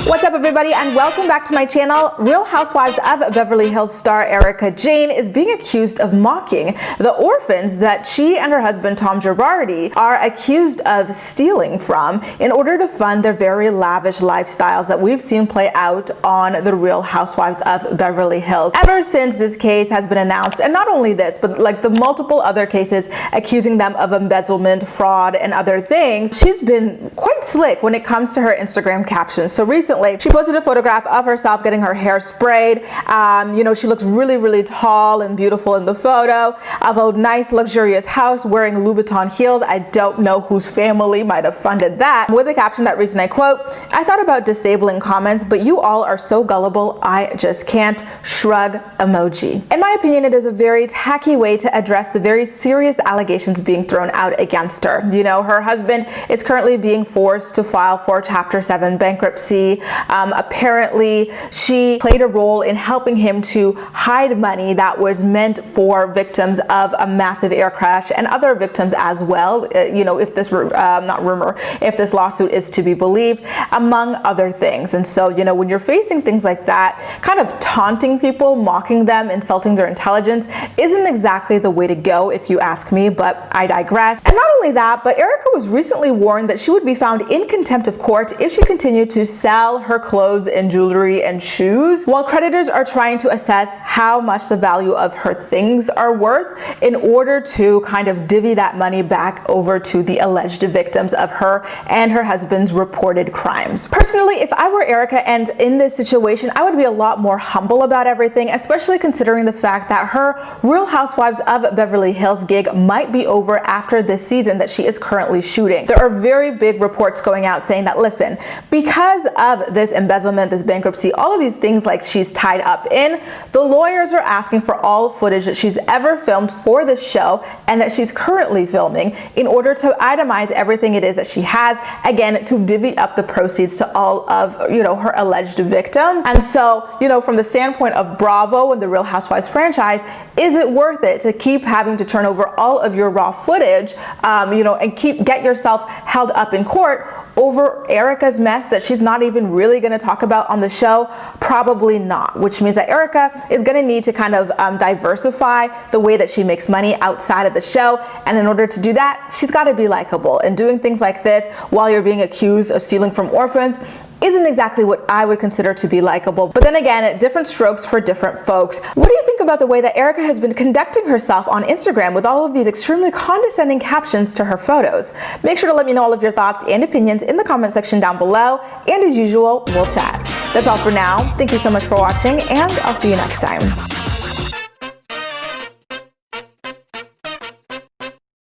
What's up, everybody, and welcome back to my channel. Real Housewives of Beverly Hills star Erika Jayne is being accused of mocking the orphans that she and her husband Tom Girardi are accused of stealing from in order to fund their very lavish lifestyles that we've seen play out on the Real Housewives of Beverly Hills. Ever since this case has been announced, and not only this, but like the multiple other cases accusing them of embezzlement, fraud, and other things, she's been quite slick when it comes to her Instagram captions. So recently, she posted a photograph of herself getting her hair sprayed. She looks really tall and beautiful in the photo of a nice luxurious house wearing Louboutin heels. I don't know whose family might have funded that. With a caption that reads, and I quote, "I thought about disabling comments, but you all are so gullible, I just can't. Shrug emoji." In my opinion, it is a very tacky way to address the very serious allegations being thrown out against her. Her husband is currently being forced to file for Chapter 7 bankruptcy. Apparently, she played a role in helping him to hide money that was meant for victims of a massive air crash and other victims as well, if this lawsuit is to be believed, among other things. And so, when you're facing things like that, kind of taunting people, mocking them, insulting their intelligence isn't exactly the way to go, if you ask me, but I digress. And not only that, but Erika was recently warned that she would be found in contempt of court if she continued to sell her clothes and jewelry and shoes, while creditors are trying to assess how much the value of her things are worth in order to kind of divvy that money back over to the alleged victims of her and her husband's reported crimes. Personally, if I were Erika and in this situation, I would be a lot more humble about everything, especially considering the fact that her Real Housewives of Beverly Hills gig might be over after this season that she is currently shooting. There are very big reports going out saying that, listen, because of this embezzlement, this bankruptcy, all of these things like she's tied up in, the lawyers are asking for all footage that she's ever filmed for the show and that she's currently filming in order to itemize everything it is that she has, again, to divvy up the proceeds to all of, her alleged victims. And so, from the standpoint of Bravo and the Real Housewives franchise, is it worth it to keep having to turn over all of your raw footage, and get yourself held up in court over Erika's mess that she's not even really going to talk about on the show? Probably not, which means that Erika is going to need to kind of diversify the way that she makes money outside of the show. And in order to do that, she's got to be likable. And doing things like this while you're being accused of stealing from orphans isn't exactly what I would consider to be likable. But then again, different strokes for different folks. What do you think about the way that Erika has been conducting herself on Instagram with all of these extremely condescending captions to her photos? Make sure to let me know all of your thoughts and opinions in the comment section down below. And as usual, we'll chat. That's all for now. Thank you so much for watching, and I'll see you next time.